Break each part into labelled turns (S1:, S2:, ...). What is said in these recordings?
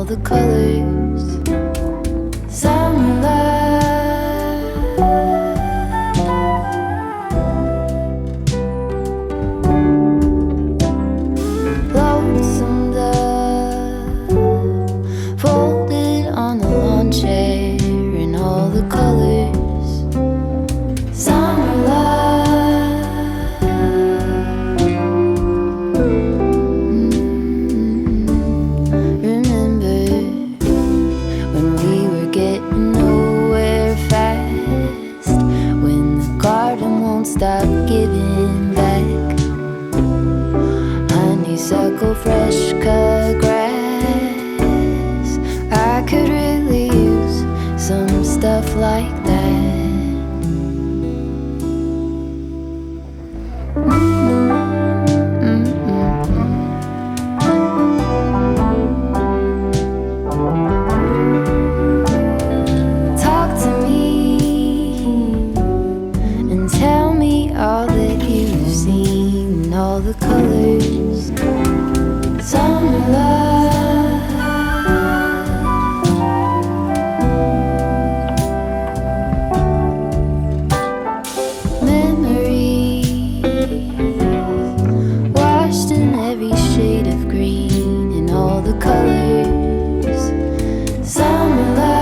S1: all the colors. Summer love. Lonesome dove folded on the lawn chair in all the colors. Summer love. Remember when we were getting nowhere fast, when the garden won't stop giving back. Honeysuckle, fresh cut grass. I could really use some stuff like that. Talk to me and tell me all that you've seen, all the colors. Summer love. Memories washed in every shade of green in all the colors. Summer love.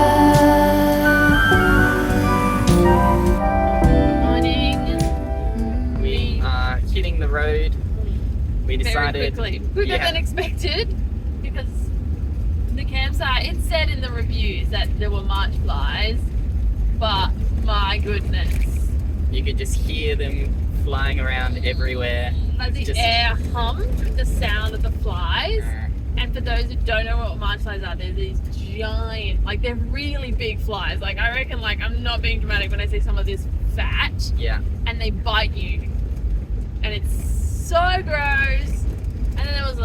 S2: Morning.
S3: We are hitting the road. We decided
S2: Very quicker than expected, because the campsite, it said in the reviews that there were March flies, but my goodness,
S3: you could just hear them flying around everywhere.
S2: like the
S3: Just-
S2: air hummed with the sound of the flies. And for those who don't know what March flies are, they're these giant, like they're really big flies. Like I reckon, like I'm not being dramatic when I say some of this fat,
S3: Yeah.
S2: and they bite you, and it's so gross. And then there was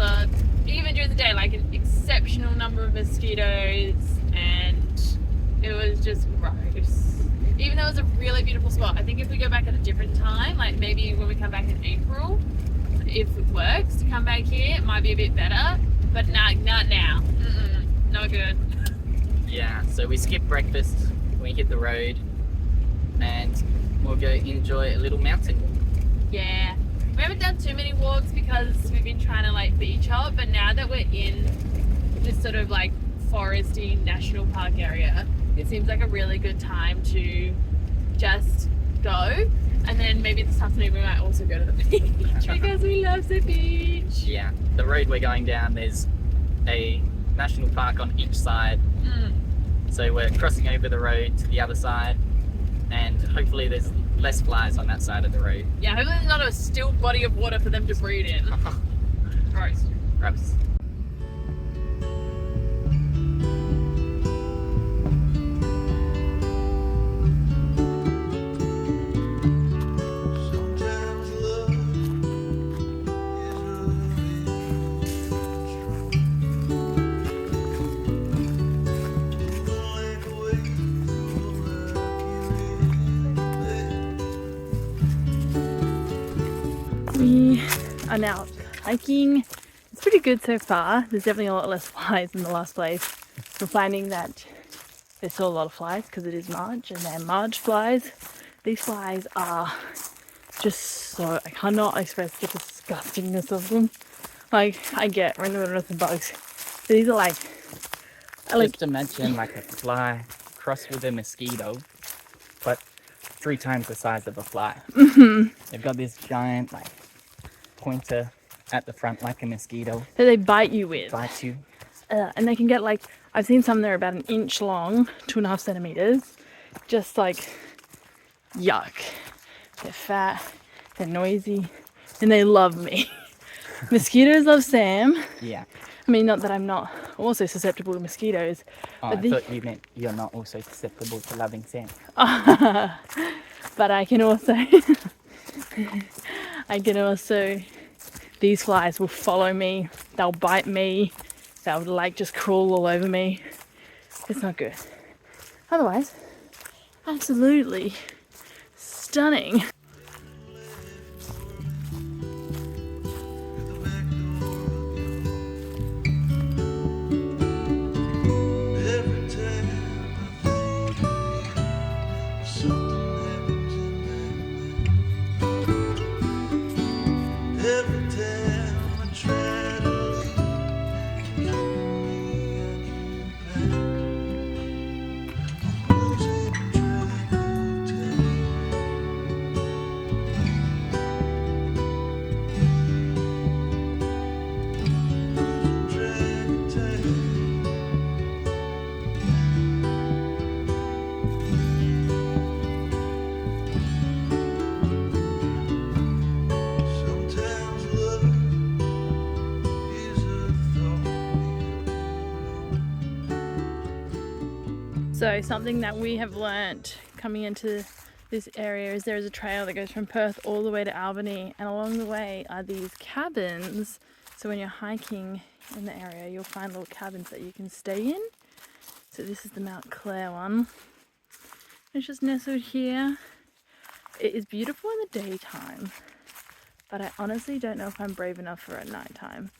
S2: even during the day, like an exceptional number of mosquitoes, and it was just gross. Even though it was a really beautiful spot, I think if we go back at a different time, like maybe when we come back in April, if it works to come back here, it might be a bit better. But not now. Not good.
S3: Yeah. So we skip breakfast, we hit the road, and we'll go enjoy a little mountain walk.
S2: Yeah. We haven't done too many walks because we've been trying to like beach hop, but now that we're in this sort of like foresty national park area, it seems like a really good time to just go. And then maybe this afternoon we might also go to the beach because we love the beach.
S3: Yeah. The road we're going down, there's a national park on each side. So we're crossing over the road to the other side, and hopefully there's less flies on that side of the road.
S2: Yeah, hopefully there's not a still body of water for them to breed in. Gross.
S3: Gross.
S4: Sometimes love is
S5: We are now hiking. It's pretty good so far. There's definitely a lot less flies than the last place. We're finding that there's still a lot of flies because it is March, and they're March flies. These flies are just so, I cannot express the disgustingness of them. Like, I get rhinoceros and bugs. But these are like
S3: Just imagine like a fly crossed with a mosquito, but 3 times the size of a fly. They've got this giant like pointer at the front like a mosquito,
S5: that they bite you with.
S3: bites you.
S5: And they can get like, I've seen some that are about an inch long, 2.5 centimeters. Just like, yuck. They're fat, they're noisy, and they love me. Mosquitoes love Sam.
S3: Yeah.
S5: I mean, not that I'm not also susceptible to mosquitoes.
S3: Oh,
S5: But
S3: I
S5: the-
S3: thought you meant you're not also susceptible to loving Sam.
S5: But I can also, these flies will follow me, they'll bite me, they'll like just crawl all over me. It's not good. Otherwise, absolutely stunning. So something that we have learnt coming into this area is there is a trail that goes from Perth all the way to Albany, and along the way are these cabins. So when you're hiking in the area, you'll find little cabins that you can stay in. So this is the Mount Clare one. It's just nestled here. It is beautiful in the daytime, but I honestly don't know if I'm brave enough for at nighttime.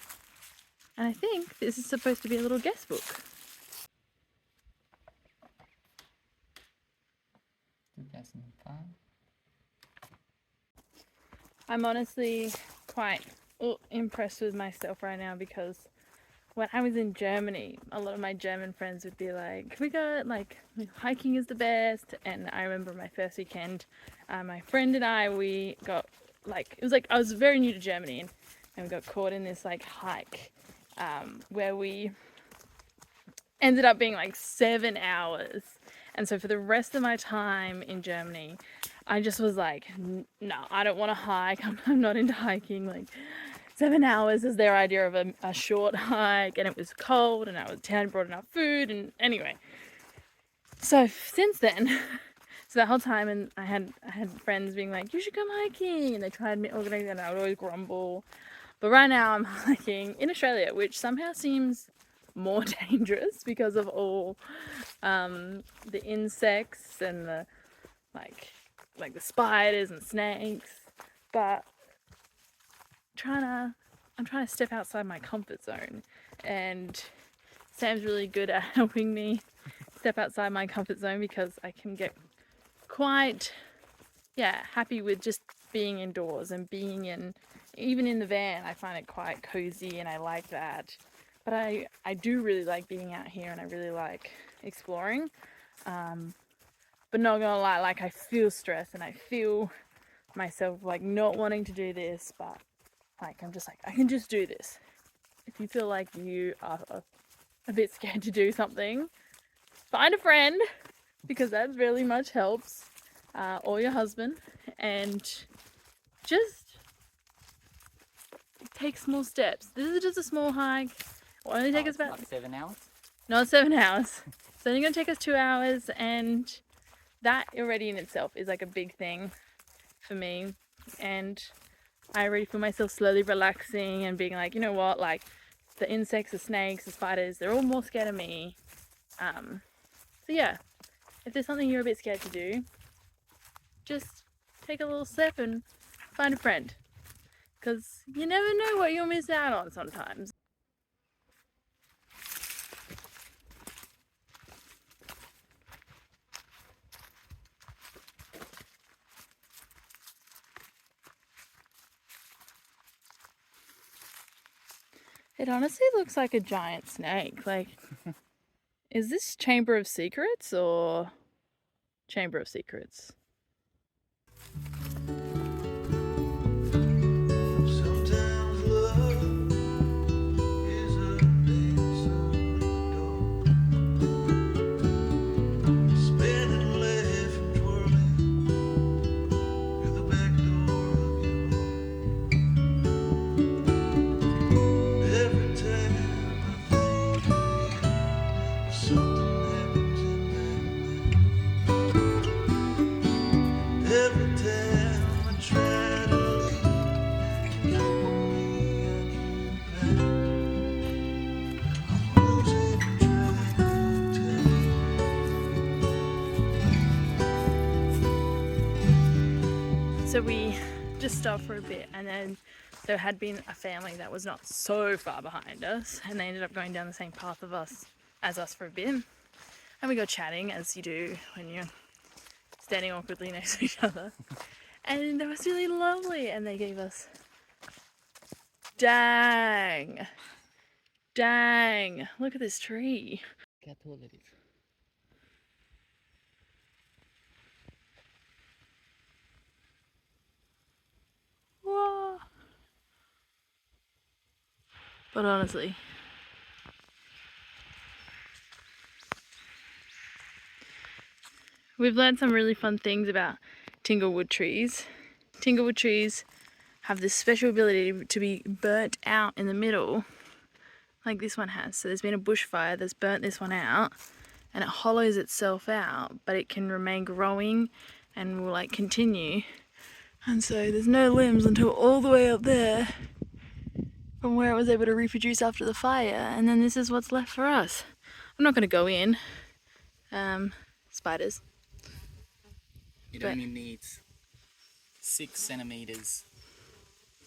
S5: And I think this is supposed to be a little guest book.
S3: 2005.
S5: I'm honestly quite impressed with myself right now, because when I was in Germany, a lot of my German friends would be like, we got like hiking is the best. And I remember my first weekend, my friend and I, we got like, it was like I was very new to Germany, and we got caught in this like hike where we ended up being like 7 hours. And so for the rest of my time in Germany, I just was like, no, I don't want to hike. I'm not into hiking. Like 7 hours is their idea of a short hike, and it was cold, and I hadn't brought enough food, and anyway. So since then, so that whole time, and I had friends being like, you should come hiking, and they tried me organizing, and I would always grumble. But right now I'm hiking in Australia, which somehow seems more dangerous because of all the insects and the like the spiders and snakes. But I'm trying to step outside my comfort zone, and Sam's really good at helping me step outside my comfort zone, because I can get quite happy with just being indoors and being even in the van. I find it quite cozy, and I like that. But I do really like being out here, and I really like exploring. But not gonna lie, like I feel stressed, and I feel myself like not wanting to do this, but like I'm just like, I can just do this. If you feel like you are a bit scared to do something, find a friend, because that really much helps, or your husband, and just take small steps. This is just a small hike. It'll only take us about
S3: Not 7 hours.
S5: Not 7 hours. It's only gonna take us 2 hours, and that already in itself is like a big thing for me. And I already feel myself slowly relaxing and being like, you know what, like the insects, the snakes, the spiders, they're all more scared of me. So yeah, if there's something you're a bit scared to do, just take a little step and find a friend, because you never know what you'll miss out on sometimes. It honestly looks like a giant snake. Like, is this Chamber of Secrets or Chamber of Secrets?
S4: Sometimes love is a misunderstood. Spinning left and twirling through the back door of your home. Every time I think of you, something happens in that. Every time I try to leave, you pull me back. I'm losing track of time.
S5: So we just stopped for a bit, and then there had been a family that was not so far behind us, and they ended up going down the same path as us for a bit. And we got chatting, as you do when you're standing awkwardly next to each other. And that was really lovely, and they gave us dang, look at this tree.
S3: Look how tall it is.
S5: Whoa. But honestly, we've learned some really fun things about Tinglewood trees. Tinglewood trees have this special ability to be burnt out in the middle, like this one has. So there's been a bushfire that's burnt this one out, and it hollows itself out, but it can remain growing and will like continue. And so there's no limbs until all the way up there from where it was able to reproduce after the fire, and then this is what's left for us. I'm not going to go in. Spiders.
S3: It
S5: But-
S3: only needs 6 centimeters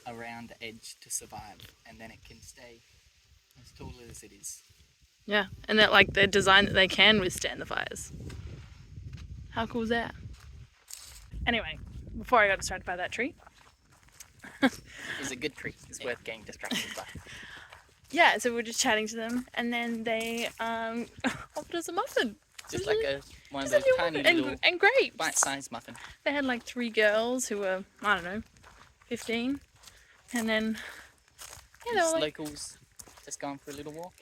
S3: around the edge to survive, and then it can stay as tall as it is.
S5: Yeah, and that like they're designed that they can withstand the fires. How cool is that? Anyway, before I got distracted by that tree.
S3: It's a good tree. It's worth getting distracted by.
S5: Yeah, so we were just chatting to them, and then they offered us a muffin.
S3: Just like one of
S5: Just a
S3: those
S5: little
S3: tiny
S5: muffin,
S3: little
S5: and grapes.
S3: bite-sized muffin.
S5: They had like 3 girls who were, I don't know, 15, and then yeah, they
S3: Just
S5: were like,
S3: locals just going for a little walk.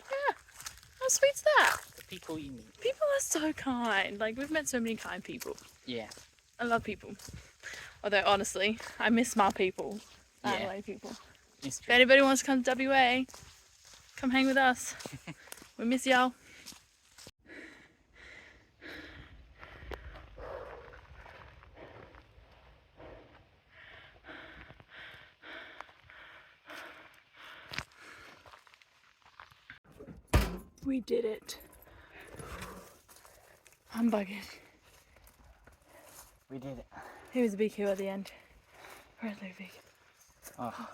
S5: how sweet's that?
S3: The people you meet.
S5: People are so kind. Like, we've met so many kind people.
S3: Yeah.
S5: I love people. Although honestly, I miss my people.
S3: Yeah.
S5: Adelaide people.
S3: It's
S5: If
S3: true.
S5: anybody wants to come to WA, come hang with us. We miss y'all. We did it. I'm bugging.
S3: We did it.
S5: He was a big hill at the end. Where's Luffy?
S3: Oh,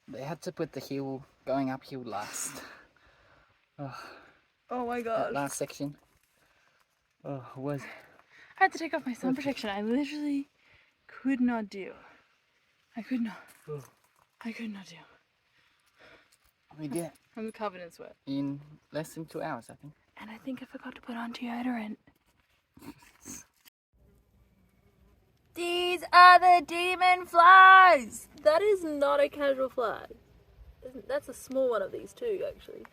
S3: they had to put the hill going uphill last. Oh,
S5: Oh my
S3: that
S5: god.
S3: last section. Oh, was
S5: I had to take off my sun protection. I literally could not do. I could not.
S3: Oh.
S5: I could not do.
S3: we did it
S5: I'm covered in sweat.
S3: in less than 2 hours, I think.
S5: And I think I forgot to put on deodorant. These are the demon flies! That is not a casual fly. That's a small one of these too, actually.